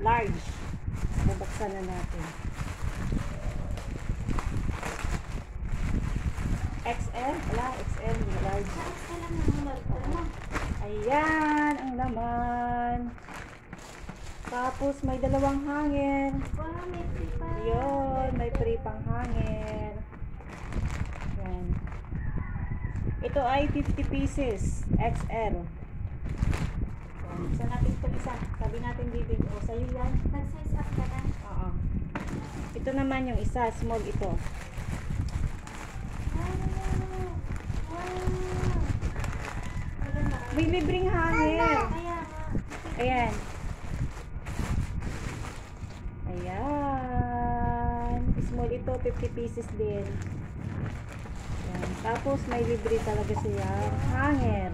large. Bubuksan na natin. XL? Wala, XL. Large. XL lang naman. Ayan, ang laman. Tapos, may dalawang hanger. Wow, may free pa. Yun, may free pang hanger. Yan. Ito ay 50 pieces. XL. Saan natin itong isa? Sabi natin bibig. O, sa'yo yan. Nag-size up ka na. Oo. Ito naman yung isa. Small ito. May libreng hanger. Ayan. Ayan. Small ito. 50 pieces din. Ayan. Tapos may libre talaga siya. Hanger.